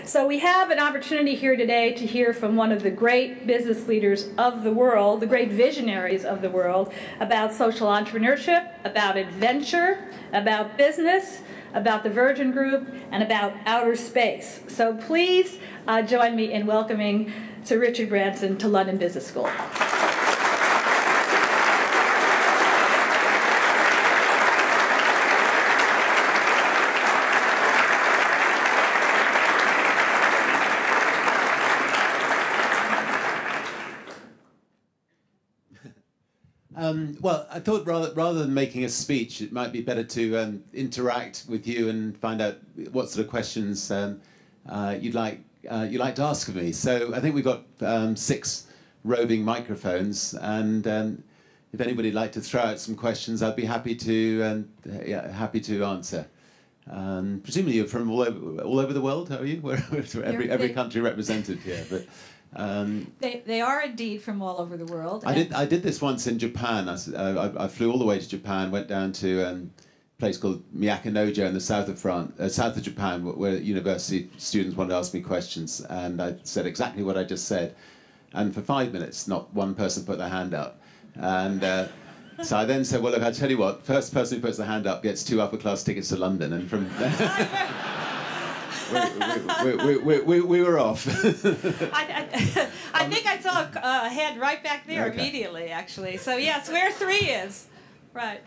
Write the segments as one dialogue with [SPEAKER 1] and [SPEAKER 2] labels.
[SPEAKER 1] So we have an opportunity here today to hear from one of the great business leaders of the world, the great visionaries of the world, about social entrepreneurship, about adventure, about business, about the Virgin Group, and about outer space. So please join me in welcoming Sir Richard Branson to London Business School.
[SPEAKER 2] Well, I thought rather than making a speech, it might be better to interact with you and find out what sort of questions you'd like to ask of me. So I think we've got 6 roving microphones, and if anybody'd like to throw out some questions, I'd be happy to answer. Presumably you're from all over the world, are you? Every country represented here, but.
[SPEAKER 3] They are indeed from all over the world.
[SPEAKER 2] I did this once in Japan. I flew all the way to Japan, went down to a place called Miyakinojo in the south of Japan, where university students wanted to ask me questions, and I said exactly what I just said. And for 5 minutes, not one person put their hand up. And so I then said, well, look, I tell you what, first person who puts their hand up gets 2 upper-class tickets to London. And from we were off.
[SPEAKER 3] I think I saw a head right back there immediately, actually. So yes, where 3 is. Right.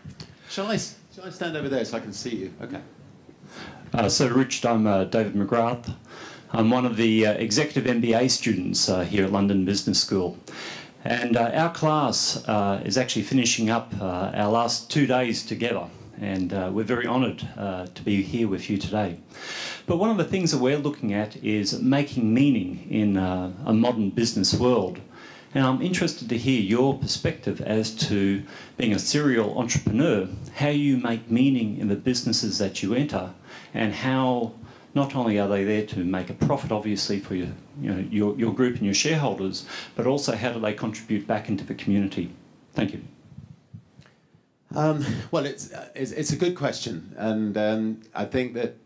[SPEAKER 2] Shall I stand over there so I can see you? Okay.
[SPEAKER 4] So Richard, I'm David McGrath. I'm one of the executive MBA students here at London Business School. And our class is actually finishing up our last 2 days together. And we're very honoured to be here with you today. But one of the things that we're looking at is making meaning in a modern business world. And I'm interested to hear your perspective as to being a serial entrepreneur, how you make meaning in the businesses that you enter, and how not only are they there to make a profit, obviously, for your group and your shareholders, but also how do they contribute back into the community? Thank you.
[SPEAKER 2] Well, it's a good question, and I think that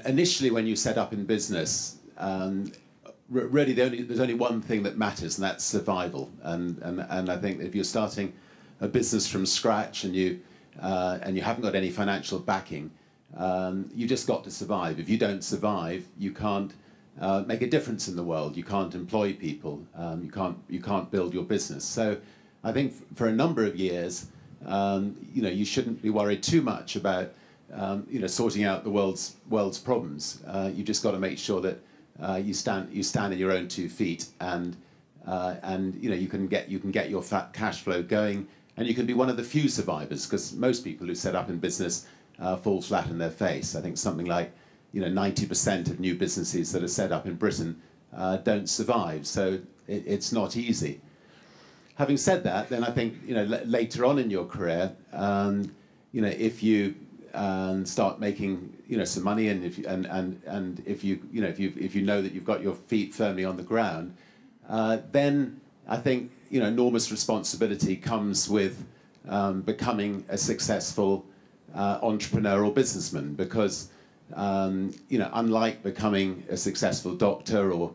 [SPEAKER 2] initially when you set up in business, really there's only one thing that matters, and that's survival. And I think if you're starting a business from scratch and you haven't got any financial backing, you just got to survive. If you don't survive, you can't make a difference in the world. You can't employ people. You can't build your business. So I think for a number of years, you shouldn't be worried too much about, sorting out the world's problems. You just got to make sure that you stand on your own 2 feet, and you can get your fat cash flow going, and you can be one of the few survivors, because most people who set up in business fall flat on their face. I think something like 90% of new businesses that are set up in Britain don't survive. So it's not easy. Having said that, then I think later on in your career, if you start making some money, and if you know that you've got your feet firmly on the ground, then I think enormous responsibility comes with becoming a successful entrepreneurial businessman, because unlike becoming a successful doctor, or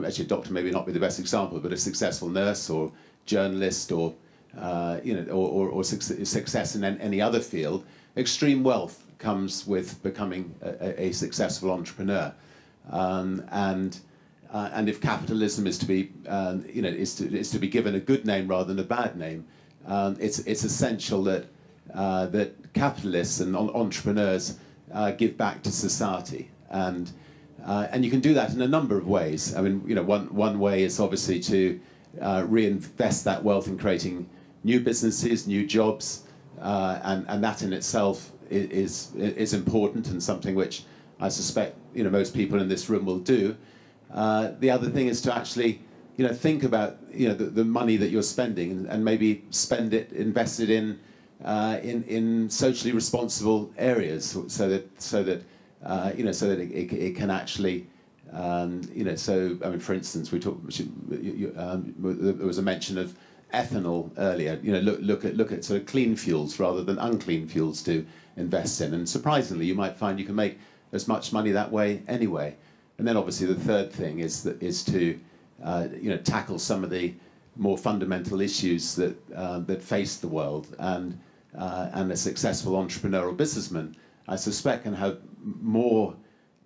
[SPEAKER 2] actually a doctor maybe not be the best example, but a successful nurse or journalist, or success in any other field, extreme wealth comes with becoming a successful entrepreneur. And if capitalism is to be is to be given a good name rather than a bad name, it's essential that capitalists and entrepreneurs give back to society, and you can do that in a number of ways. I mean, one way is obviously to reinvest that wealth in creating new businesses, new jobs, and that in itself is important, and something which I suspect most people in this room will do. The other thing is to actually think about the money that you're spending, and maybe invest it in socially responsible areas, so that it can actually. So I mean, for instance, there was a mention of ethanol earlier. Look at sort of clean fuels rather than unclean fuels to invest in. And surprisingly, you might find you can make as much money that way anyway. And then obviously the third thing is to tackle some of the more fundamental issues that face the world. And a successful entrepreneurial businessman, I suspect, can have more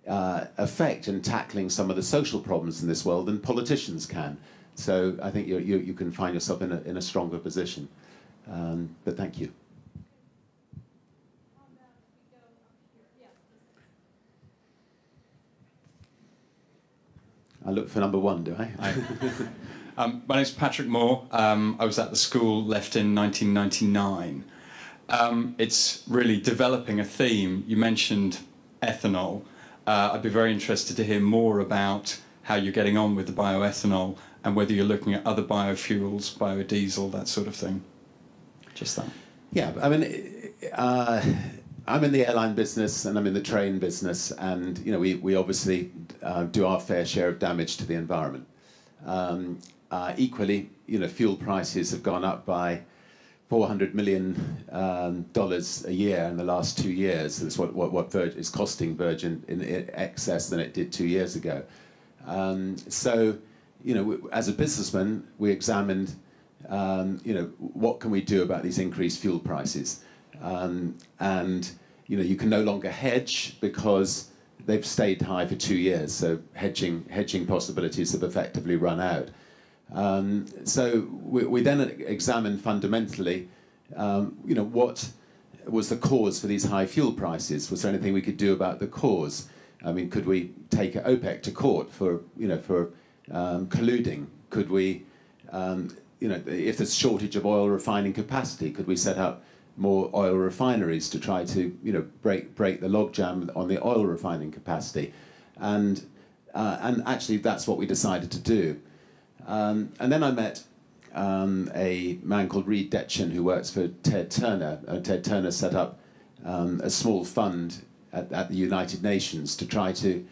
[SPEAKER 2] effect in tackling some of the social problems in this world than politicians can. So I think you can find yourself in a stronger position. But thank you. I look for number one, do I?
[SPEAKER 5] My name's Patrick Moore. I was at the school, left in 1999. It's really developing a theme. You mentioned ethanol. I'd be very interested to hear more about how you're getting on with the bioethanol and whether you're looking at other biofuels, biodiesel, that sort of thing. Just that.
[SPEAKER 2] Yeah, I mean, I'm in the airline business and I'm in the train business, and we obviously do our fair share of damage to the environment. Equally, fuel prices have gone up by $400 million a year in the last 2 years. That's what Virgin is costing Virgin in excess than it did 2 years ago. So, as a businessman, we examined, what can we do about these increased fuel prices? And you can no longer hedge because they've stayed high for 2 years. So hedging possibilities have effectively run out. So we then examined fundamentally, what was the cause for these high fuel prices? Was there anything we could do about the cause? I mean, could we take OPEC to court for colluding? Could we, if there's a shortage of oil refining capacity, could we set up more oil refineries to try to, break the logjam on the oil refining capacity? And actually, that's what we decided to do. And then I met a man called Reed Detchen who works for Ted Turner. Ted Turner set up a small fund at the United Nations to try to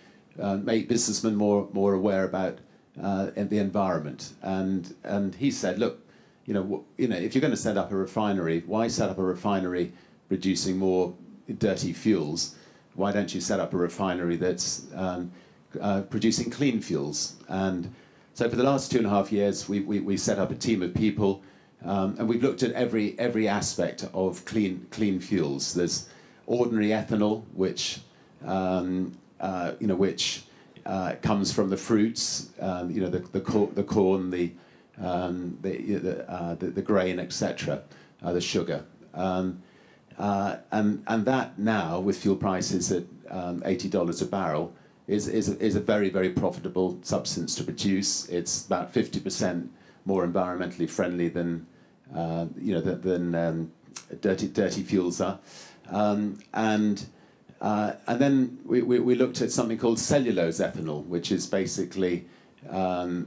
[SPEAKER 2] make businessmen more aware about the environment. And he said, look, if you're going to set up a refinery, why set up a refinery producing more dirty fuels? Why don't you set up a refinery that's producing clean fuels? And so for the last 2.5 years, we set up a team of people, and we've looked at every aspect of clean fuels. There's ordinary ethanol, which comes from the fruits, the corn, the grain, etc., the sugar, and that now with fuel prices at $80 a barrel is a very, very profitable substance to produce. It's about 50% more environmentally friendly than dirty fuels are. And then we looked at something called cellulose ethanol, which is basically the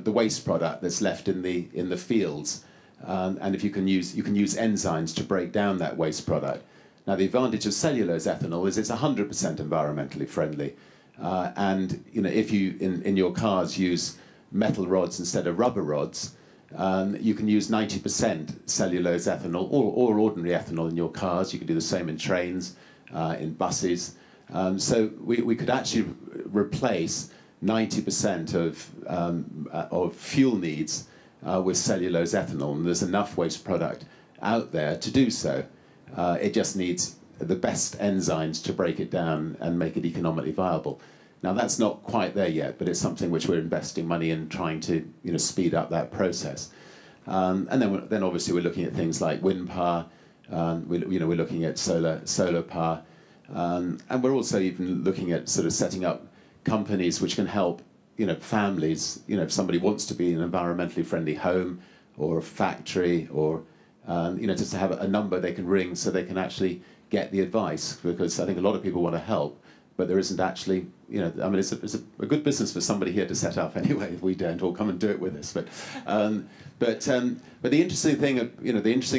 [SPEAKER 2] waste product that's left in the fields. And if you can use enzymes to break down that waste product. Now the advantage of cellulose ethanol is it's 100% environmentally friendly. And if you in your cars use metal rods instead of rubber rods, you can use 90% cellulose ethanol or ordinary ethanol in your cars. You can do the same in trains, in buses. So we could actually replace 90% of fuel needs with cellulose ethanol, and there's enough waste product out there to do so. It just needs the best enzymes to break it down and make it economically viable. Now that's not quite there yet, but it's something which we're investing money in, trying to speed up that process. And then obviously we're looking at things like wind power. We're looking at solar power, and we're also even looking at sort of setting up companies which can help families. If somebody wants to be an environmentally friendly home or a factory, or just to have a number they can ring so they can actually get the advice, because I think a lot of people want to help, but there isn't actually, I mean, it's a good business for somebody here to set up anyway. If we don't, or come and do it with us. But the interesting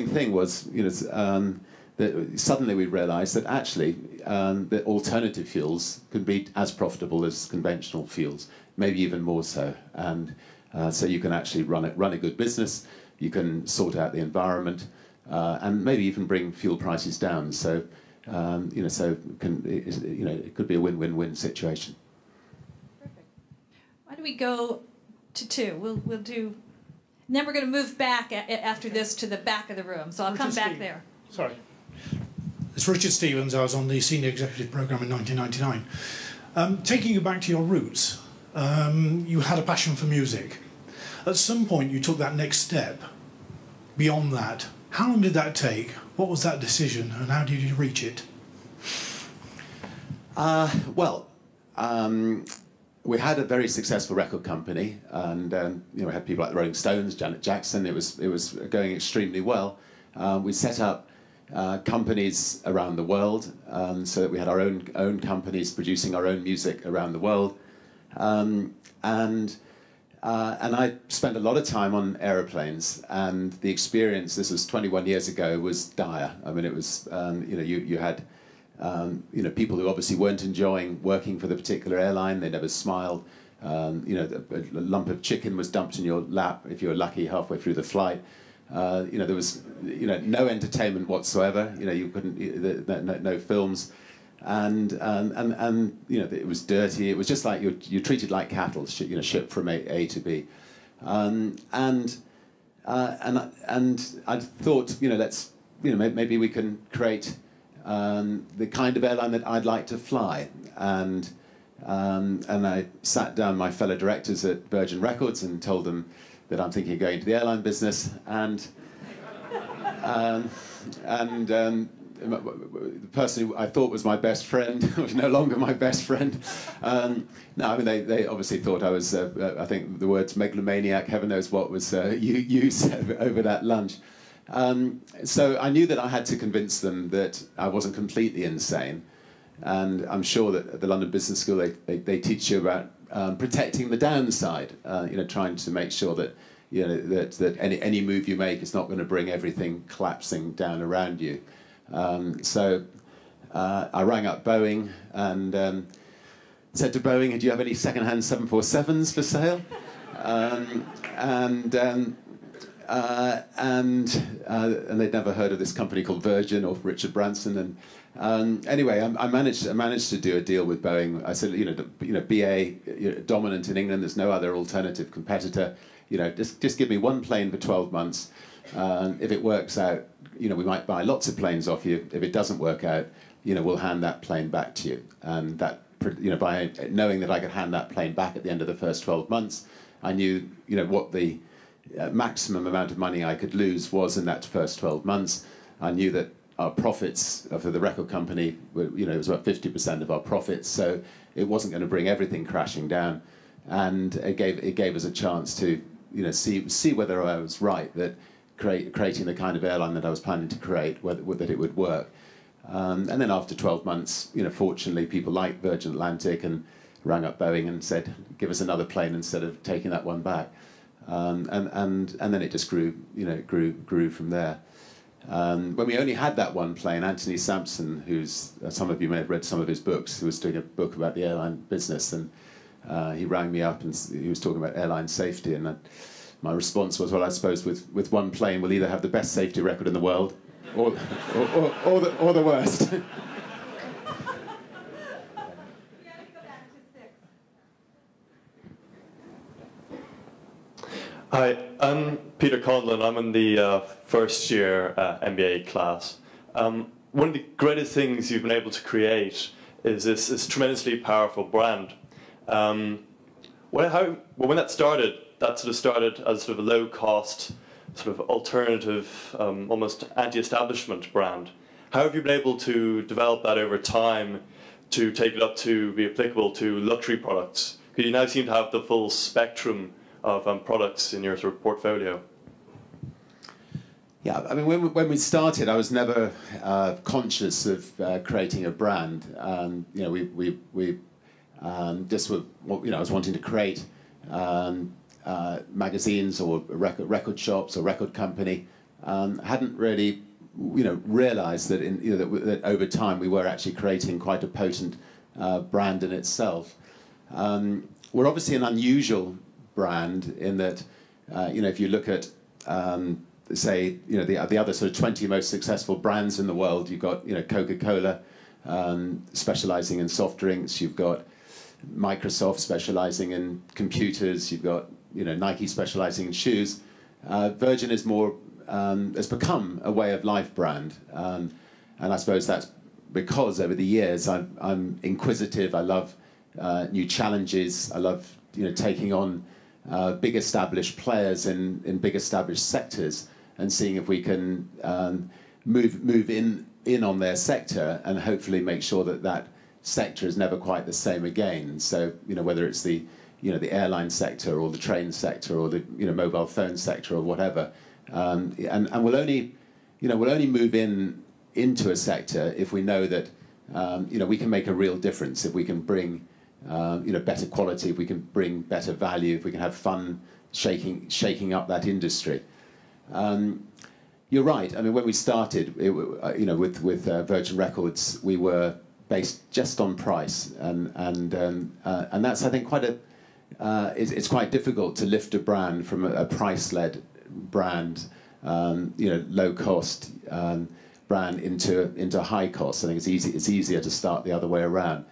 [SPEAKER 2] thing, was, that suddenly we realised that actually the alternative fuels can be as profitable as conventional fuels, maybe even more so. And so you can actually run a good business. You can sort out the environment, and maybe even bring fuel prices down. So So it could be a win-win-win situation.
[SPEAKER 3] Perfect. Why don't we go to two? We'll do. And then we're going to move back after this to the back of the room. So I'll come back there.
[SPEAKER 6] Sorry. It's Richard Stevens. I was on the Senior Executive Programme in 1999. Taking you back to your roots, you had a passion for music. At some point, you took that next step beyond that. How long did that take? What was that decision, and how did you reach it?
[SPEAKER 2] We had a very successful record company, and we had people like the Rolling Stones, Janet Jackson. It was going extremely well. We set up companies around the world, so that we had our own companies producing our own music around the world, and I spent a lot of time on aeroplanes, and the experience, this was 21 years ago, was dire. I mean, it was, you had, people who obviously weren't enjoying working for the particular airline. They never smiled. A lump of chicken was dumped in your lap if you were lucky halfway through the flight. There was, no entertainment whatsoever. You couldn't, no films. And it was dirty. It was just like you're treated like cattle, shipped from A to B, and I thought, maybe we can create the kind of airline that I'd like to fly, and I sat down my fellow directors at Virgin Records and told them that I'm thinking of going into the airline business, and the person who I thought was my best friend was no longer my best friend. No, I mean, they obviously thought I was, I think the words megalomaniac, heaven knows what was used over that lunch. So I knew that I had to convince them that I wasn't completely insane. And I'm sure that at the London Business School they teach you about protecting the downside, trying to make sure that that any move you make is not going to bring everything collapsing down around you. So I rang up Boeing and said to Boeing, "Do you have any second-hand 747s for sale?" And they'd never heard of this company called Virgin or Richard Branson. And anyway, I managed to do a deal with Boeing. I said, BA dominant in England. There's no other alternative competitor. Just give me one plane for 12 months. If it works out, we might buy lots of planes off you. If it doesn't work out, we'll hand that plane back to you. And that, by knowing that I could hand that plane back at the end of the first 12 months, I knew, what the maximum amount of money I could lose was in that first 12 months. I knew that our profits for the record company were, it was about 50% of our profits, so it wasn't going to bring everything crashing down. And it gave us a chance to, see whether I was right that creating the kind of airline that I was planning to create, that it would work. And then after 12 months, fortunately, people like Virgin Atlantic and rang up Boeing and said, "Give us another plane instead of taking that one back." And then it just grew, grew from there. When we only had that one plane, Anthony Sampson, who's some of you may have read some of his books, who was doing a book about the airline business, and he rang me up and he was talking about airline safety, and my response was, well, I suppose with one plane we'll either have the best safety record in the world or the worst.
[SPEAKER 7] Hi, I'm Peter Conlon. I'm in the first year MBA class. One of the greatest things you've been able to create is this tremendously powerful brand. When that started, that sort of started as sort of a low-cost, sort of alternative, almost anti-establishment brand. How have you been able to develop that over time to take it up to be applicable to luxury products? Because you now seem to have the full spectrum of products in your sort of portfolio.
[SPEAKER 2] Yeah, I mean, when we started, I was never conscious of creating a brand. We just were, I was wanting to create magazines or record shops or record company. Hadn't really, realised that that over time we were actually creating quite a potent brand in itself. We're obviously an unusual brand in that, if you look at say, the other sort of 20 most successful brands in the world. You've got, Coca-Cola specializing in soft drinks. You've got Microsoft specializing in computers. You've got, Nike specializing in shoes. Virgin is more, has become a way of life brand. And I suppose that's because over the years I'm inquisitive. I love new challenges. I love, taking on big established players in big established sectors and seeing if we can move in on their sector and hopefully make sure that sector is never quite the same again. So whether it's the airline sector or the train sector or the mobile phone sector or whatever, and we'll only move into a sector if we know that we can make a real difference, if we can bring better quality, if we can bring better value, if we can have fun shaking up that industry. You're right. I mean, when we started, with Virgin Records, we were based just on price, and that's, I think, it's quite difficult to lift a brand from a price-led brand, low cost brand into high cost. I think it's easier to start the other way around.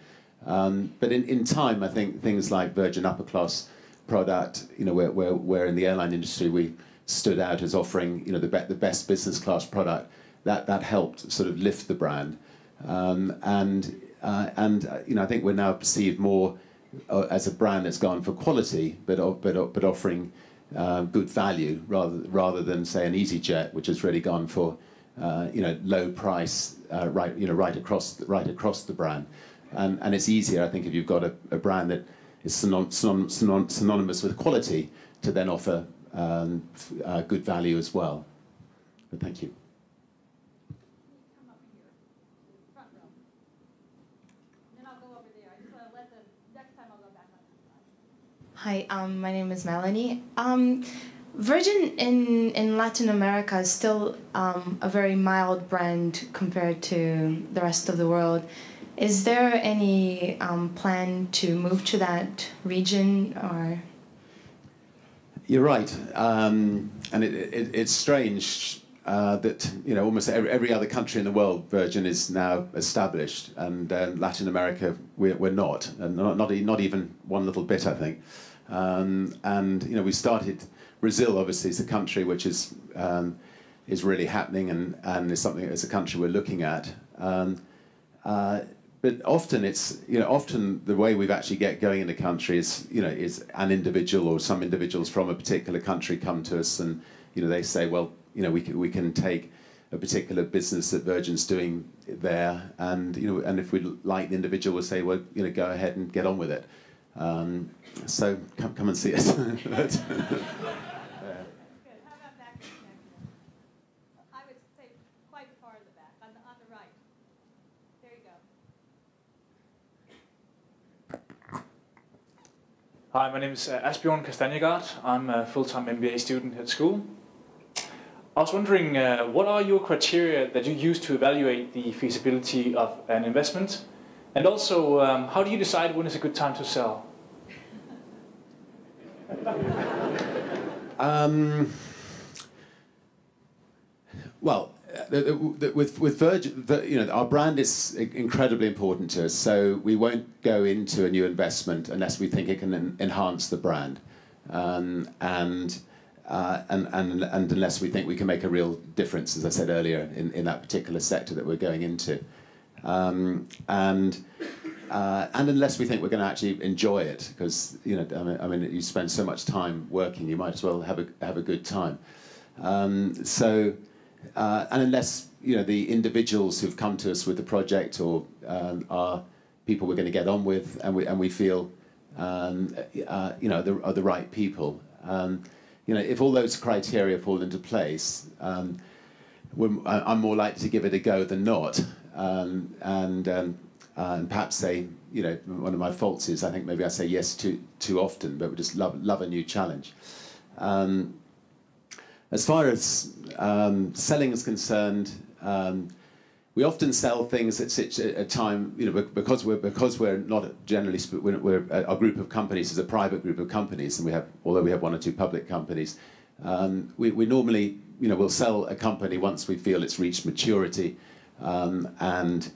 [SPEAKER 2] But in time, I think things like Virgin Upper Class product, where in the airline industry we stood out as offering, the best business class product, that helped sort of lift the brand. I think we're now perceived more as a brand that's gone for quality, but offering good value rather than say an EasyJet, which has really gone for low price right across the brand. And it's easier, I think, if you've got a brand that is synonymous with quality to then offer good value as well. But thank you.
[SPEAKER 8] Hi, my name is Melanie. Virgin in Latin America is still a very mild brand compared to the rest of the world. Is there any plan to move to that region, or?
[SPEAKER 2] You're right, and it's strange that almost every other country in the world, Virgin is now established, and Latin America we're not, and not even one little bit, I think. And we started. Brazil obviously is a country which is really happening, and is something as a country we're looking at. But often often the way we've actually get going in the country is an individual or some individuals from a particular country come to us, and they say, well, we can take a particular business that Virgin's doing there, and and if we like the individual, we'll say, well, go ahead and get on with it. So come and see us.
[SPEAKER 9] Hi, my name is Asbjørn Kastanjegard. I'm a full-time MBA student at school. I was wondering, what are your criteria that you use to evaluate the feasibility of an investment? And also, how do you decide when is a good time to sell?
[SPEAKER 2] Well, with Virgin, our brand is incredibly important to us. So we won't go into a new investment unless we think it can enhance the brand, and unless we think we can make a real difference, as I said earlier, in that particular sector that we're going into, and unless we think we're going to actually enjoy it, because I mean, you spend so much time working, you might as well have a good time. And unless the individuals who've come to us with the project or are people we're going to get on with, and we feel are the right people, if all those criteria fall into place, I'm more likely to give it a go than not, and perhaps say, one of my faults is I think maybe I say yes too often, but we just love a new challenge. As far as selling is concerned, we often sell things at such a time, because we're not generally our group of companies is a private group of companies, and although we have one or two public companies, We normally, we'll sell a company once we feel it's reached maturity, and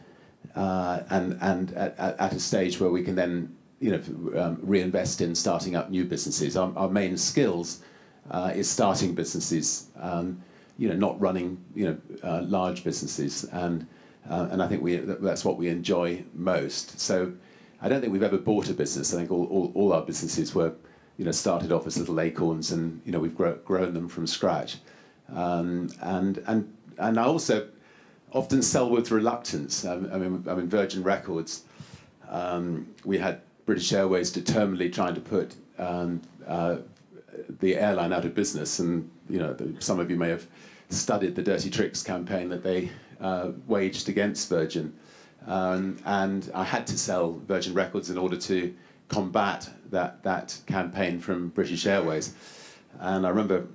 [SPEAKER 2] at a stage where we can then, reinvest in starting up new businesses. Our main skills is starting businesses, not running, large businesses, and I think that's what we enjoy most. So I don't think we've ever bought a business. I think all our businesses were, started off as little acorns, and we've grown them from scratch. And I also often sell with reluctance. I mean, Virgin Records, we had British Airways determinedly trying to put the airline out of business, and some of you may have studied the Dirty Tricks campaign that they waged against Virgin, and I had to sell Virgin Records in order to combat that campaign from British Airways. And I remember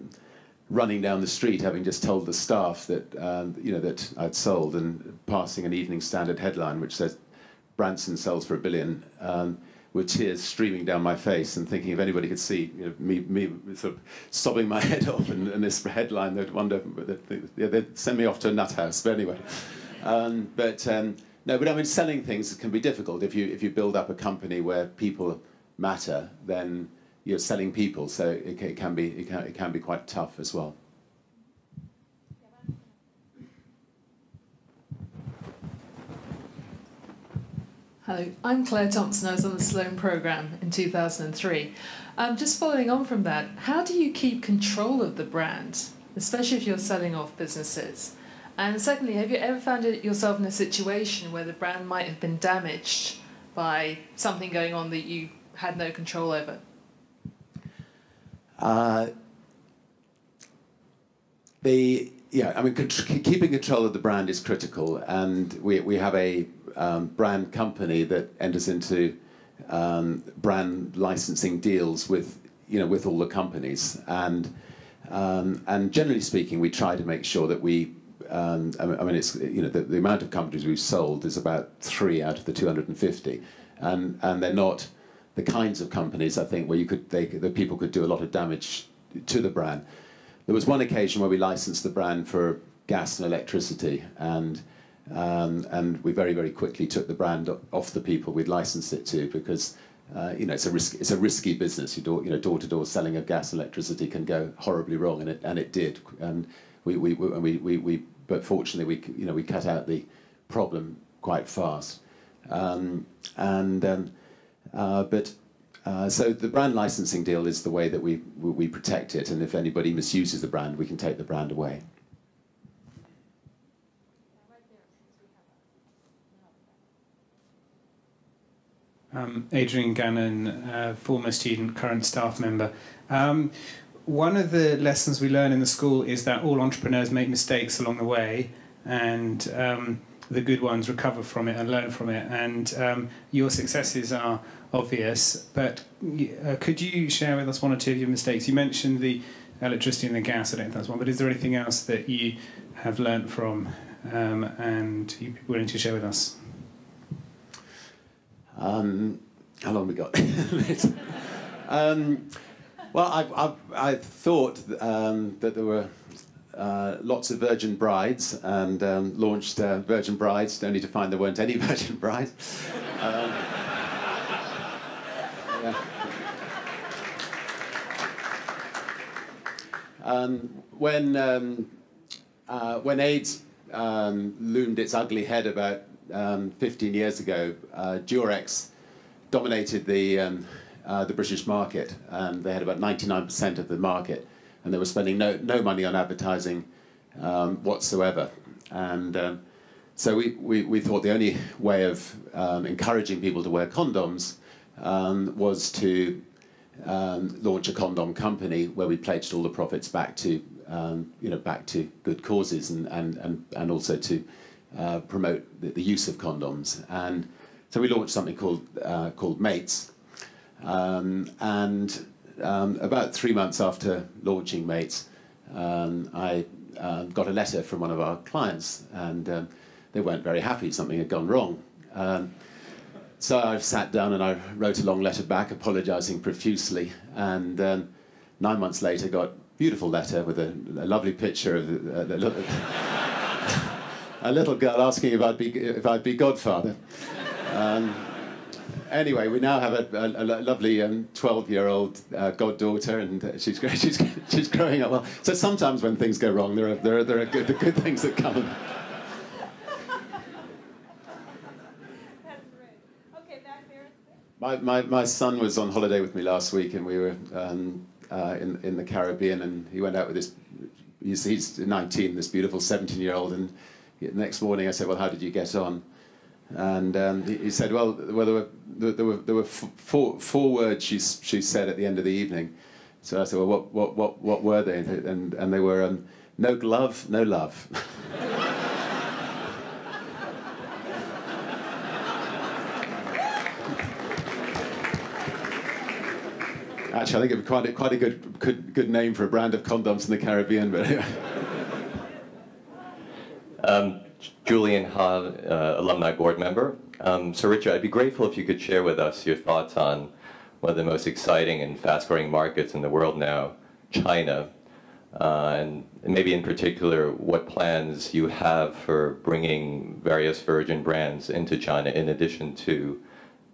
[SPEAKER 2] running down the street, having just told the staff that that I'd sold, and passing an Evening Standard headline which says Branson sells for $1 billion, with tears streaming down my face, and thinking if anybody could see me sort of sobbing my head off, and this headline, they'd wonder, they'd send me off to a nut house. But anyway, no, but I mean, selling things can be difficult. If you build up a company where people matter, then you're selling people, so it can be quite tough as well.
[SPEAKER 10] Hello, I'm Claire Thompson. I was on the Sloan programme in 2003. Just following on from that, how do you keep control of the brand, especially if you're selling off businesses? And secondly, have you ever found yourself in a situation where the brand might have been damaged by something going on that you had no control over?
[SPEAKER 2] Keeping control of the brand is critical, and we have a brand company that enters into brand licensing deals with all the companies, and generally speaking, we try to make sure that we. It's the amount of companies we've sold is about 3 out of the 250, and they're not the kinds of companies, I think, where the people could do a lot of damage to the brand. There was one occasion where we licensed the brand for gas and electricity, and we very, very quickly took the brand off the people we'd licensed it to, because it's a risky business. Door-to-door selling of gas and electricity can go horribly wrong, and it did. And but fortunately we cut out the problem quite fast. So the brand licensing deal is the way that we protect it, and if anybody misuses the brand, we can take the brand away.
[SPEAKER 11] Adrian Gannon, former student, current staff member. One of the lessons we learn in the school is that all entrepreneurs make mistakes along the way, and the good ones recover from it and learn from it. And your successes are obvious, but could you share with us one or two of your mistakes? You mentioned the electricity and the gas, I don't think that's one, but is there anything else that you have learnt from and you'd be willing to share with us?
[SPEAKER 2] How long have we got? Well, I thought that there were lots of virgin brides, and launched Virgin Brides, only to find there weren't any virgin brides. When AIDS loomed its ugly head about 15 years ago, Durex dominated the British market, and they had about 99% of the market, and they were spending no money on advertising whatsoever. And so we thought the only way of encouraging people to wear condoms was to launch a condom company where we pledged all the profits back to good causes, and also to promote the use of condoms. And so we launched something called Mates. About 3 months after launching Mates, I got a letter from one of our clients, and they weren't very happy. Something had gone wrong. So I sat down and I wrote a long letter back, apologising profusely, and 9 months later got beautiful letter with a lovely picture of a little girl asking if I'd be godfather. Anyway, we now have a lovely 12-year-old goddaughter, and she's growing up well. So sometimes when things go wrong, there are the good things that come. My son was on holiday with me last week, and we were in the Caribbean, and he went out with this. He's 19, this beautiful 17-year-old, and the next morning I said, "Well, how did you get on?" And he said, "Well, there were four words she said at the end of the evening." So I said, "Well, what were they?" And they were no glove, no love. Actually, I think it would be quite a good name for a brand of condoms in the Caribbean, but anyway.
[SPEAKER 12] Julian Ha, alumni board member. So Richard, I'd be grateful if you could share with us your thoughts on one of the most exciting and fast-growing markets in the world now, China, and maybe in particular what plans you have for bringing various Virgin brands into China in addition to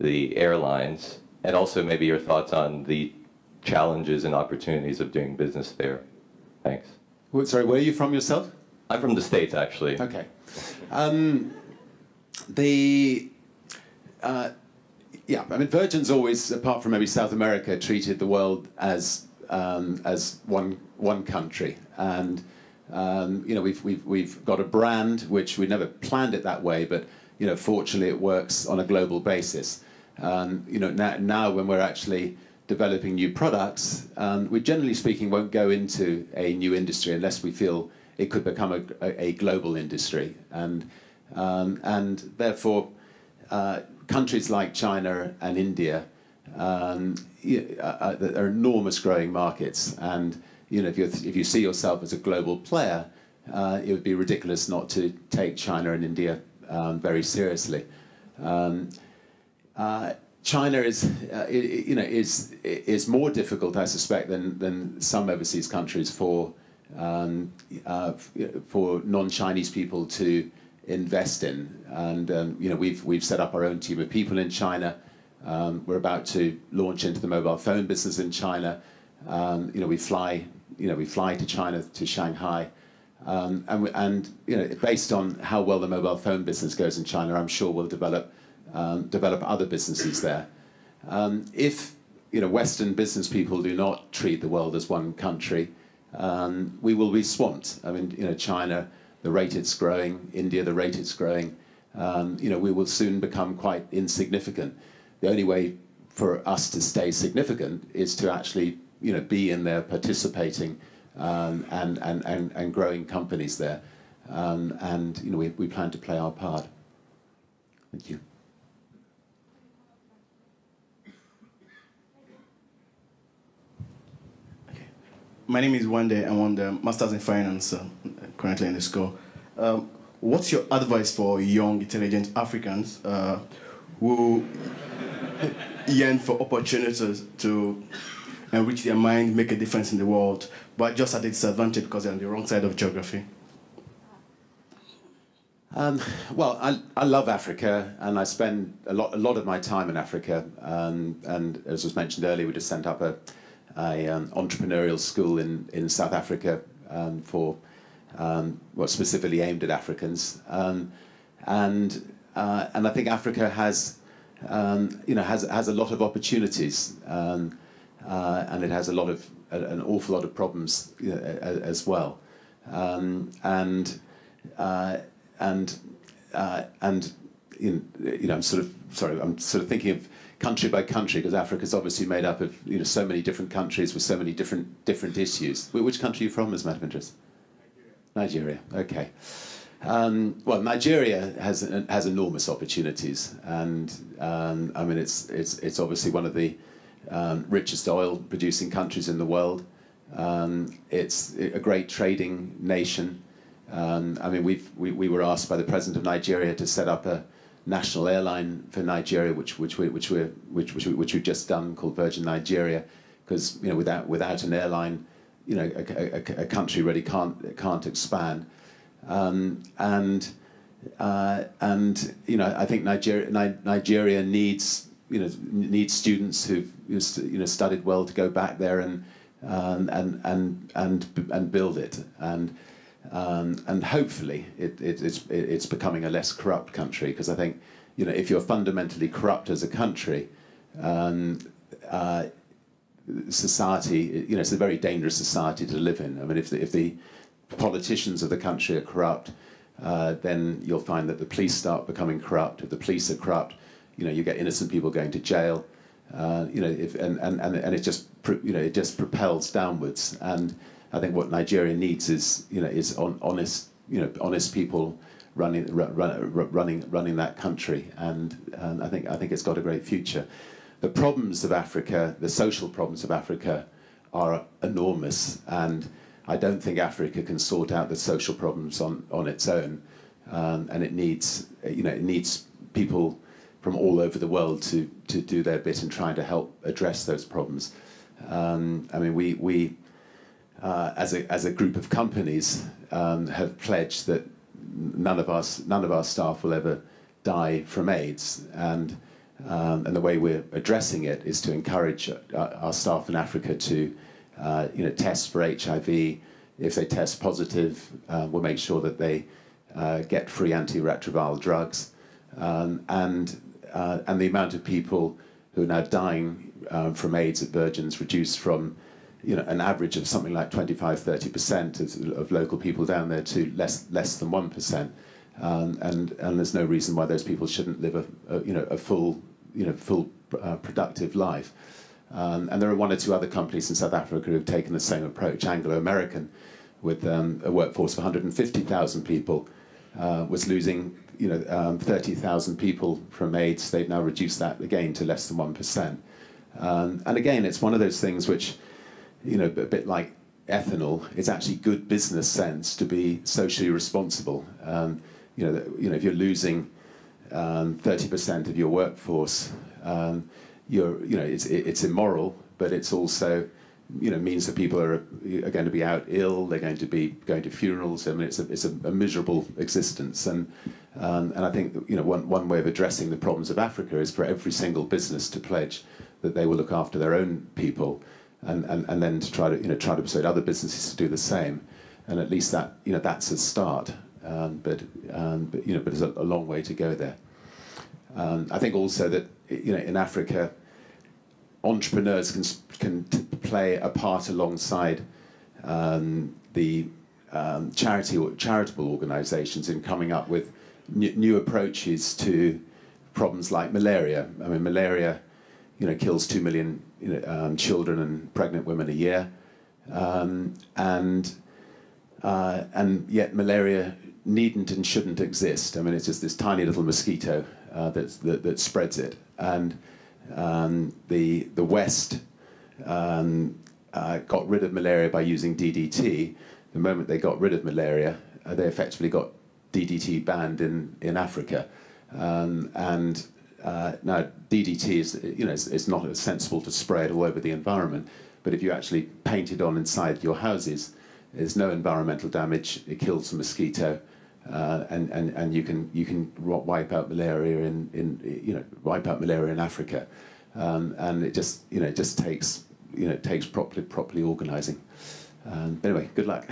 [SPEAKER 12] the airlines, and also maybe your thoughts on the challenges and opportunities of doing business there. Thanks.
[SPEAKER 2] Sorry, where are you from yourself?
[SPEAKER 12] I'm from the States, actually.
[SPEAKER 2] Okay. Yeah, I mean, Virgin's always, apart from maybe South America, treated the world as one country, and you know, we've got a brand which we never planned it that way, but you know, fortunately, it works on a global basis. You know, now when we're actually developing new products, we generally speaking won't go into a new industry unless we feel it could become a global industry, and therefore countries like China and India are enormous growing markets, and you know, if you see yourself as a global player, it would be ridiculous not to take China and India very seriously. China is more difficult, I suspect, than some overseas countries for non-Chinese people to invest in, and you know, we've set up our own team of people in China. We're about to launch into the mobile phone business in China. You know, we fly to China, to Shanghai, and you know, based on how well the mobile phone business goes in China, I'm sure we'll develop other businesses there. If you know, Western business people do not treat the world as one country, we will be swamped. I mean, you know, China, the rate it's growing, India, the rate it's growing, you know, we will soon become quite insignificant. The only way for us to stay significant is to actually, you know, be in there participating and growing companies there. And you know, we plan to play our part. Thank you.
[SPEAKER 13] My name is Wande. I'm on the Masters in Finance, currently in the school. What's your advice for young, intelligent Africans who yearn for opportunities to enrich their mind, make a difference in the world, but just at a disadvantage because they're on the wrong side of geography?
[SPEAKER 2] Well, I love Africa, and I spend a lot of my time in Africa. And as was mentioned earlier, we just sent up an entrepreneurial school in South Africa for specifically aimed at Africans. And I think Africa has a lot of opportunities, and it has an awful lot of problems, you know, as well. You know, I'm sort of thinking of country by country, because Africa's obviously made up of, you know, so many different countries with so many different issues. Which country are you from, as a matter of interest? Nigeria. Okay. Well, Nigeria has enormous opportunities, and I mean, it's obviously one of the richest oil-producing countries in the world. It's a great trading nation. I mean, we were asked by the president of Nigeria to set up a national airline for Nigeria, which we've just done, called Virgin Nigeria, because you know, without an airline, a country really can't expand. And I think Nigeria needs students who've studied well to go back there and build it, and hopefully it's becoming a less corrupt country, because I think if you're fundamentally corrupt as a country, society, it's a very dangerous society to live in. I mean, if the politicians of the country are corrupt, then you'll find that the police start becoming corrupt. If the police are corrupt, you get innocent people going to jail. And it just propels downwards. And I think what Nigeria needs is honest people running that country. And I think it's got a great future. The problems of Africa, the social problems of Africa, are enormous, and I don't think Africa can sort out the social problems on its own. And it needs people from all over the world to do their bit in trying to help address those problems. I mean, we as a group of companies have pledged that none of our staff will ever die from AIDS, and the way we're addressing it is to encourage our staff in Africa to test for HIV. If they test positive, we'll make sure that they get free antiretroviral drugs, and the amount of people who are now dying from AIDS at Virgin's reduced from an average of something like 25–30% of local people down there to less than 1%, and there's no reason why those people shouldn't live a full productive life. And there are one or two other companies in South Africa who have taken the same approach. Anglo-American, with a workforce of 150,000 people, was losing 30,000 people from AIDS. They've now reduced that again to less than 1%. And again, it's one of those things which, a bit like ethanol, it's actually good business sense to be socially responsible. If you're losing 30% of your workforce, it's immoral, but it's also means that people are going to be out ill. They're going to be going to funerals. I mean, it's a miserable existence. And I think one way of addressing the problems of Africa is for every single business to pledge that they will look after their own people, and then to try to persuade other businesses to do the same. And at least that that's a start. But there's a long way to go there. I think also that in Africa, entrepreneurs can play a part alongside the charitable organisations in coming up with new approaches to problems like malaria. I mean, malaria, kills 2 million children and pregnant women a year, and yet malaria needn't and shouldn't exist. I mean, it's just this tiny little mosquito that spreads it, and the West got rid of malaria by using DDT. The moment they got rid of malaria, they effectively got DDT banned in Africa, and now DDT is not sensible to spray it all over the environment, but if you actually paint it on inside your houses, there's no environmental damage. It kills the mosquito, and you can wipe out malaria in Africa, and it just takes properly organising. But anyway, good luck.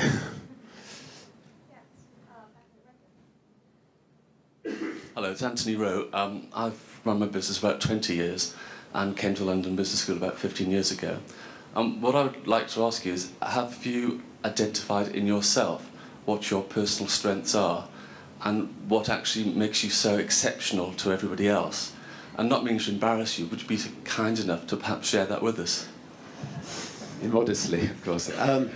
[SPEAKER 14] Hello, it's Anthony Rowe. I've run my business about 20 years and came to London Business School about 15 years ago. What I would like to ask you is, have you identified in yourself what your personal strengths are and what actually makes you so exceptional to everybody else? And not meaning to embarrass you, would you be kind enough to perhaps share that with us?
[SPEAKER 2] Immodestly, of course. No,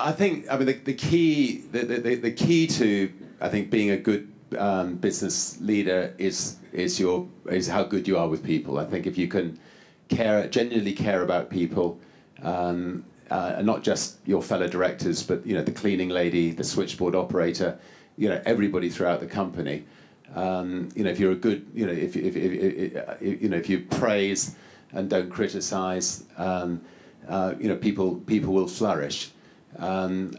[SPEAKER 2] I think the key to being a good business leader is how good you are with people. I think if you can genuinely care about people, and not just your fellow directors, but the cleaning lady, the switchboard operator, everybody throughout the company. If you're a good, if you praise and don't criticise, people will flourish. So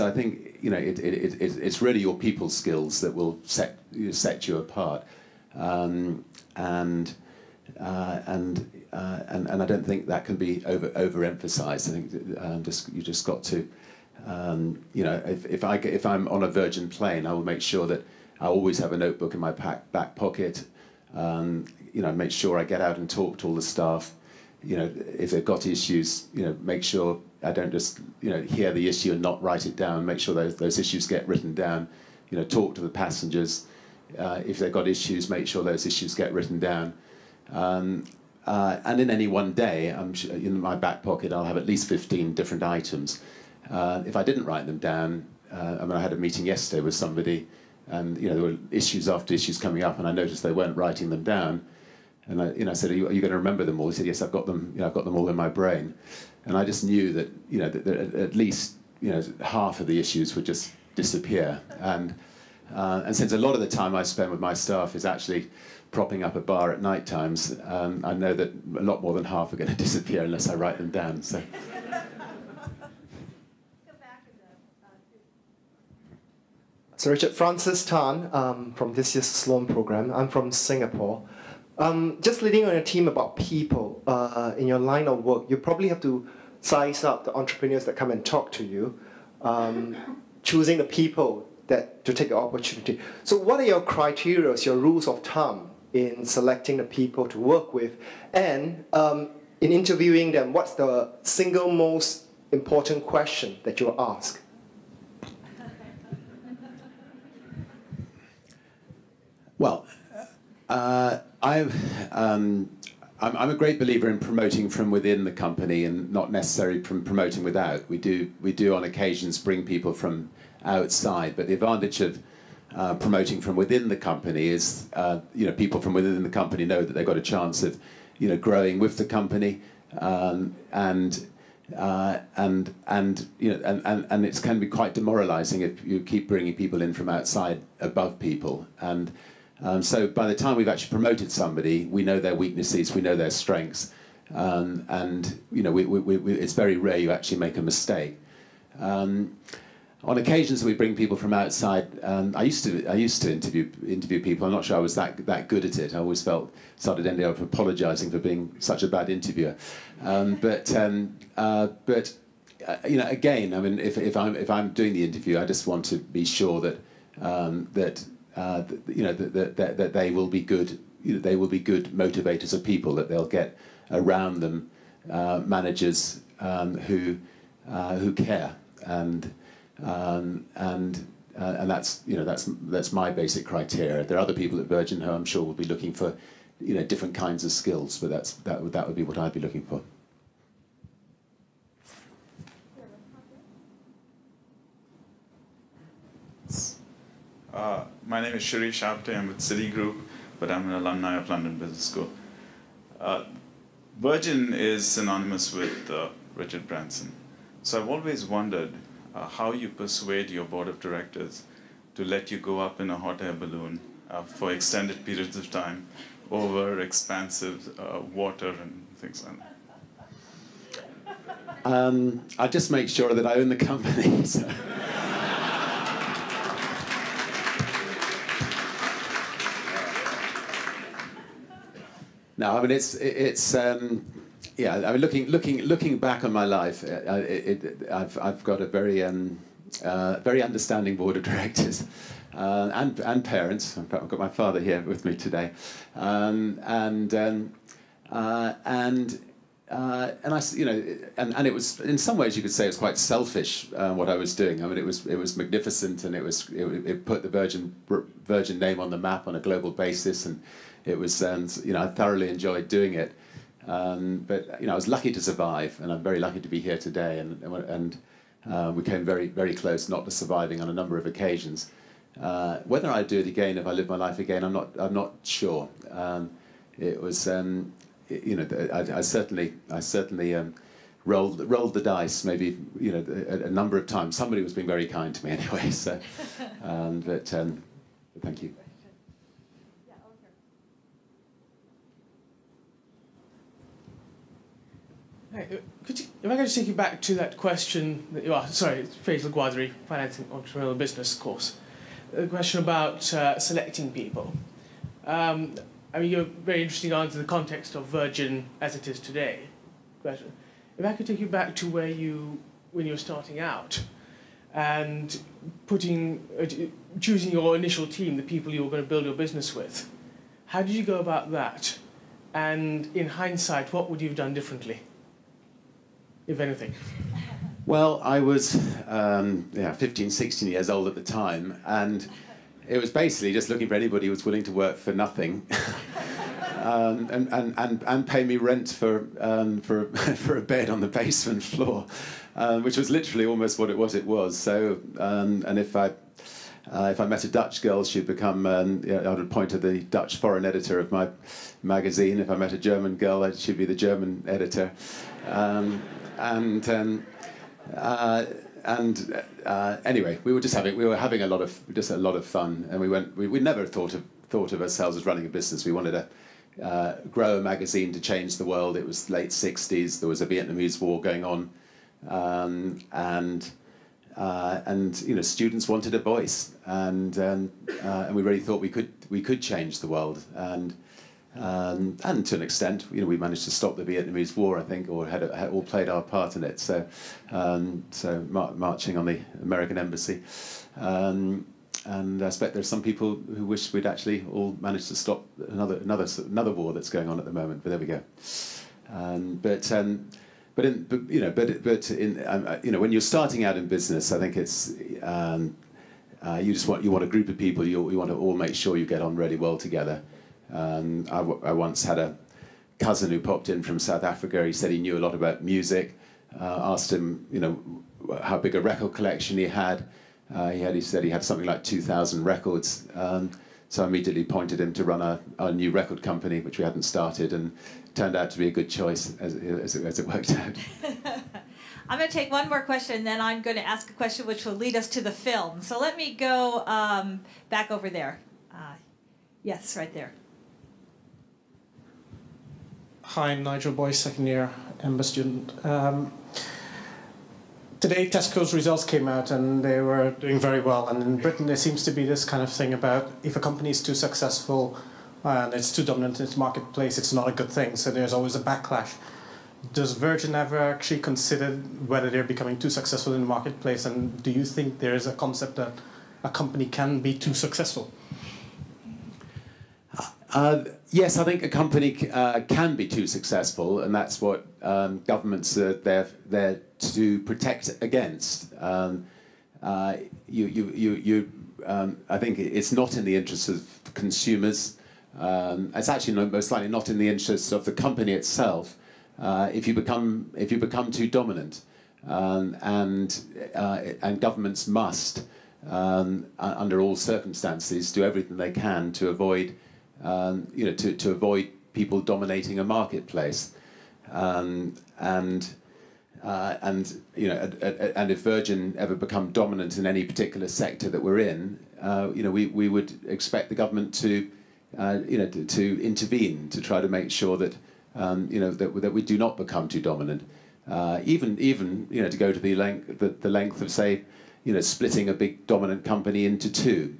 [SPEAKER 2] I think it's really your people skills that will set you apart. And I don't think that can be overemphasized. I think you just got to, if I'm on a Virgin plane, I will make sure that I always have a notebook in my back pocket. Make sure I get out and talk to all the staff. If they've got issues, make sure I don't just hear the issue and not write it down. Make sure those issues get written down. Talk to the passengers. If they've got issues, make sure those issues get written down. And in any one day, in my back pocket, I'll have at least 15 different items. If I didn't write them down, I had a meeting yesterday with somebody, and there were issues after issues coming up, and I noticed they weren't writing them down. And I said, "Are you going to remember them all?" He said, "Yes, I've got them. I've got them all in my brain." And I just knew that that at least half of the issues would just disappear. And since a lot of the time I spend with my staff is actually propping up a bar at night times, I know that a lot more than half are going to disappear unless I write them down. So.
[SPEAKER 15] So Richard, Francis Tan from this year's Sloan program. I'm from Singapore. Just leading on a team about people in your line of work, you probably have to size up the entrepreneurs that come and talk to you, choosing the people to take the opportunity. So what are your criteria, your rules of thumb in selecting the people to work with? And in interviewing them, what's the single most important question that you'll ask?
[SPEAKER 2] Well, I'm a great believer in promoting from within the company and not necessarily from promoting without. We do on occasions bring people from outside, but the advantage of promoting from within the company is people from within the company know that they've got a chance of growing with the company, and it can be quite demoralising if you keep bringing people in from outside above people. And so by the time we've actually promoted somebody, we know their weaknesses, we know their strengths, and it's very rare you actually make a mistake. On occasions we bring people from outside. I used to interview people. I'm not sure I was that good at it. I always started ending up apologising for being such a bad interviewer. Again, I mean, if I'm doing the interview, I just want to be sure that that they will be good. They will be good motivators of people. That they'll get around them managers who care, and that's my basic criteria. There are other people at Virgin who I'm sure will be looking for different kinds of skills, but that would be what I'd be looking for.
[SPEAKER 16] My name is Shirish Apte. I'm with Citigroup, but I'm an alumni of London Business School. Virgin is synonymous with Richard Branson. So I've always wondered how you persuade your board of directors to let you go up in a hot air balloon for extended periods of time over expansive water and things like that.
[SPEAKER 2] I just make sure that I own the company. So. No, I mean yeah. I mean, looking back on my life, I've got a very understanding board of directors and parents. In fact, I've got my father here with me today, and it was, in some ways you could say, it was quite selfish what I was doing. I mean, it was magnificent, and it put the Virgin name on the map on a global basis, and it was I thoroughly enjoyed doing it. But I was lucky to survive, and I'm very lucky to be here today. And we came very, very close not to surviving on a number of occasions. Whether I do it again, if I live my life again, I'm not sure. It was I certainly rolled the dice, maybe a number of times. Somebody was being very kind to me anyway. So, but thank you.
[SPEAKER 17] If I could just take you back to that question, sorry, Faisal Gwadri, Financing Entrepreneurial Business course. The question about selecting people. I mean, you're very interesting answer the context of Virgin as it is today. Question. If I could take you back to when you were starting out, and choosing your initial team, the people you were going to build your business with, how did you go about that? And in hindsight, what would you have done differently, if anything?
[SPEAKER 2] Well, I was 15, 16 years old at the time, and it was basically just looking for anybody who was willing to work for nothing and pay me rent for a bed on the basement floor, which was literally almost what it was. So, and if I met a Dutch girl, she'd become, I would appoint her the Dutch foreign editor of my magazine. If I met a German girl, she'd be the German editor. Anyway, we were having a lot of fun, and we never thought of ourselves as running a business. We wanted to grow a magazine to change the world. It was late 60s. There was a Vietnamese war going on, and students wanted a voice, and we really thought we could change the world, and to an extent, we managed to stop the Vietnamese War, I think, or had all played our part in it. So, marching on the American embassy, and I expect there's some people who wish we'd actually all managed to stop another war that's going on at the moment. But there we go. When you're starting out in business, I think it's you want a group of people. You want to all make sure you get on really well together. I once had a cousin who popped in from South Africa. He said he knew a lot about music. Asked him, how big a record collection he had. He said he had something like 2,000 records. So I immediately pointed him to run our new record company, which we hadn't started, and it turned out to be a good choice as it worked out.
[SPEAKER 3] I'm going to take one more question, and then I'm going to ask a question which will lead us to the film. So let me go back over there. Yes, right there.
[SPEAKER 18] Hi, I'm Nigel Boyce, second year EMBA student. Today Tesco's results came out and they were doing very well, and in Britain there seems to be this kind of thing about if a company is too successful and it's too dominant in its marketplace, it's not a good thing, so there's always a backlash. Does Virgin ever actually consider whether they're becoming too successful in the marketplace, and do you think there is a concept that a company can be too successful?
[SPEAKER 2] Yes, I think a company can be too successful, and that's what governments are there to protect against. I think it's not in the interests of consumers. It's actually most likely not in the interests of the company itself if you become too dominant, and governments must, under all circumstances, do everything they can to avoid. To avoid people dominating a marketplace, and if Virgin ever become dominant in any particular sector that we're in, we would expect the government to intervene to try to make sure that that we do not become too dominant, even to go to the length of, say, splitting a big dominant company into two.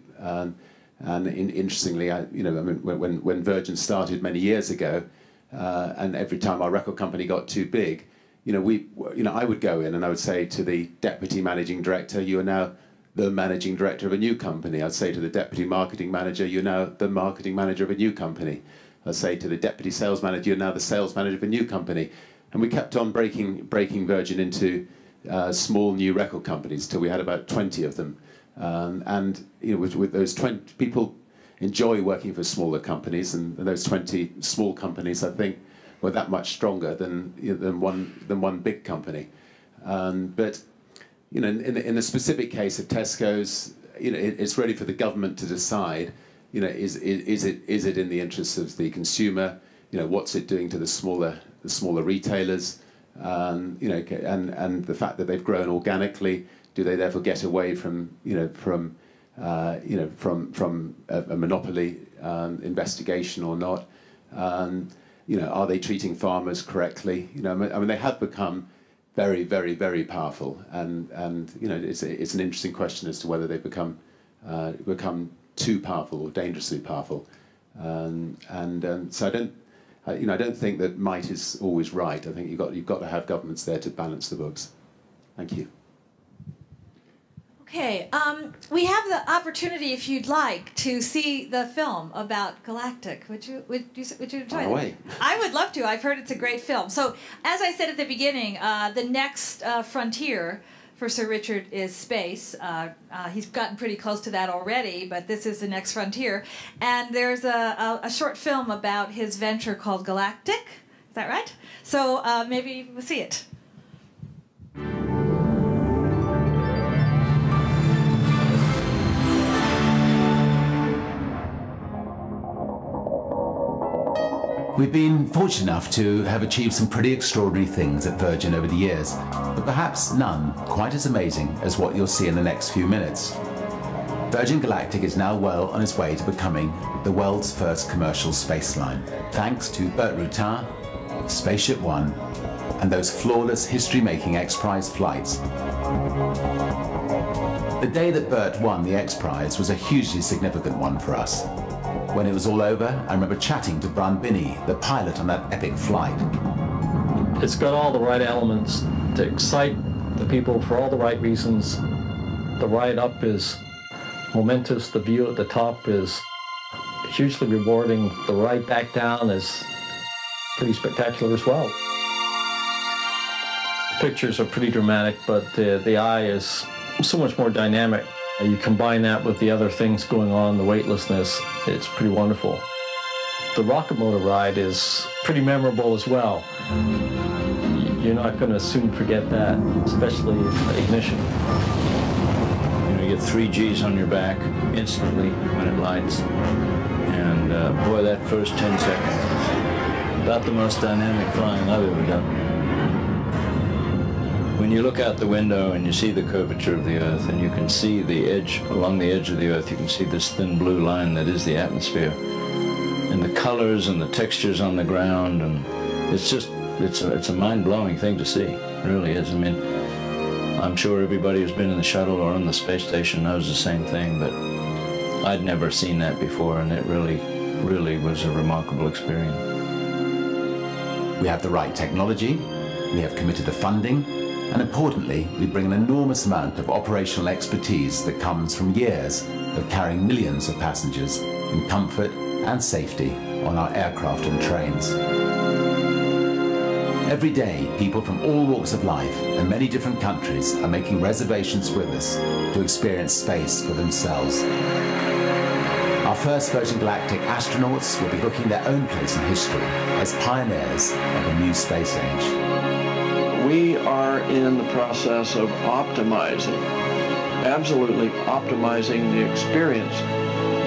[SPEAKER 2] And interestingly, when Virgin started many years ago, and every time our record company got too big, I would go in and I would say to the deputy managing director, "You are now the managing director of a new company." I'd say to the deputy marketing manager, "You're now the marketing manager of a new company." I'd say to the deputy sales manager, "You're now the sales manager of a new company." And we kept on breaking Virgin into small new record companies till we had about 20 of them. With those 20 people enjoy working for smaller companies, and those 20 small companies, I think, were that much stronger than one big company. But in the specific case of Tesco's, it's really for the government to decide. Is it in the interests of the consumer? What's it doing to the smaller retailers? And the fact that they've grown organically. Do they therefore get away from a monopoly investigation or not? you know, are they treating farmers correctly? You know, I mean, they have become very, very, very powerful, and you know, it's an interesting question as to whether they've become too powerful or dangerously powerful, so I don't. You know, I don't think that might is always right. I think you've got to have governments there to balance the books. Thank you.
[SPEAKER 3] Okay, we have the opportunity, if you'd like, to see the film about Galactic. Would you enjoy it? I would love to. I've heard it's a great film. So, as I said at the beginning, the next frontier for Sir Richard is space. He's gotten pretty close to that already, but this is the next frontier. And there's a short film about his venture called Galactic. Is that right? So maybe we'll see it.
[SPEAKER 19] We've been fortunate enough to have achieved some pretty extraordinary things at Virgin over the years, but perhaps none quite as amazing as what you'll see in the next few minutes. Virgin Galactic is now well on its way to becoming the world's first commercial space line, thanks to Burt Rutan, Spaceship One, and those flawless history-making X Prize flights. The day that Burt won the X Prize was a hugely significant one for us. When it was all over, I remember chatting to Bran Binney, the pilot on that epic flight.
[SPEAKER 20] It's got all the right elements to excite the people for all the right reasons. The ride up is momentous, the view at the top is hugely rewarding, the ride back down is pretty spectacular as well. The pictures are pretty dramatic, but the eye is so much more dynamic. You combine that with the other things going on, the weightlessness, it's pretty wonderful. The rocket motor ride is pretty memorable as well. You're not going to soon forget that, especially ignition.
[SPEAKER 21] You know, you get 3 Gs on your back instantly when it lights. And boy, that first 10 seconds, about the most dynamic flying I've ever done. When you look out the window and you see the curvature of the Earth and you can see the edge, along the edge of the Earth, you can see this thin blue line that is the atmosphere. And the colors and the textures on the ground, and it's just, it's a mind-blowing thing to see. It really is. I mean, I'm sure everybody who's been in the shuttle or on the space station knows the same thing, but I'd never seen that before, and it really, really was a remarkable experience.
[SPEAKER 19] We have the right technology, we have committed the funding, and importantly, we bring an enormous amount of operational expertise that comes from years of carrying millions of passengers in comfort and safety on our aircraft and trains. Every day, people from all walks of life and many different countries are making reservations with us to experience space for themselves. Our first Virgin Galactic astronauts will be booking their own place in history as pioneers of a new space age.
[SPEAKER 22] We are in the process of optimizing, absolutely optimizing the experience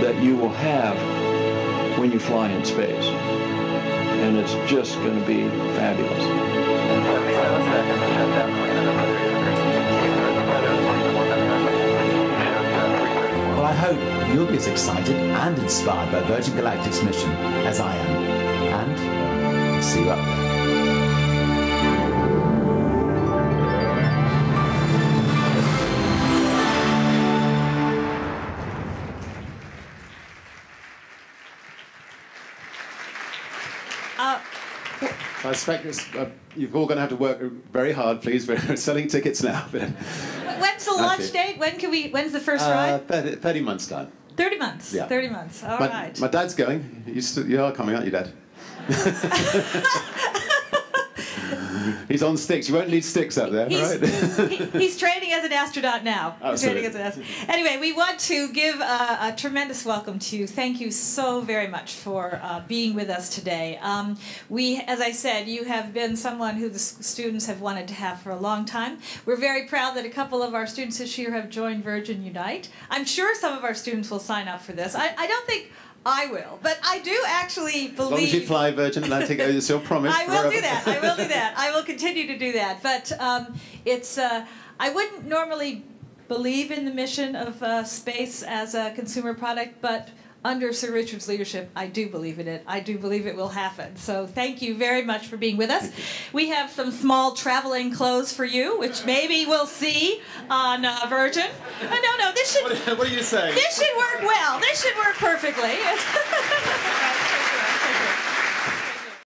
[SPEAKER 22] that you will have when you fly in space. And it's just going to be fabulous.
[SPEAKER 19] Well, I hope you'll be as excited and inspired by Virgin Galactic's mission as I am. And see you up there.
[SPEAKER 2] I suspect you're all going to have to work very hard, please. We're selling tickets now.
[SPEAKER 3] When's the launch date? When's the first ride?
[SPEAKER 2] 30 months' time.
[SPEAKER 3] 30 months?
[SPEAKER 2] Yeah.
[SPEAKER 3] 30 months, all right.
[SPEAKER 2] My dad's going. You are coming, aren't you, Dad? He's on sticks. You won't need sticks up there, right?
[SPEAKER 3] He's training as an astronaut now. Anyway, we want to give a tremendous welcome to you. Thank you so very much for being with us today. As I said, you have been someone who the students have wanted to have for a long time. We're very proud that a couple of our students this year have joined Virgin Unite. I'm sure some of our students will sign up for this. I don't think I will, but I do actually believe...
[SPEAKER 2] As long as you fly Virgin Atlantic, it's your promise.
[SPEAKER 3] I will do that. I will do that. I will continue to do that. But I wouldn't normally believe in the mission of space as a consumer product, but under Sir Richard's leadership, I do believe in it. I do believe it will happen. So thank you very much for being with us. We have some small traveling clothes for you, which maybe we'll see on Virgin. No, this should...
[SPEAKER 1] What are you saying?
[SPEAKER 3] This should work well. This should work perfectly.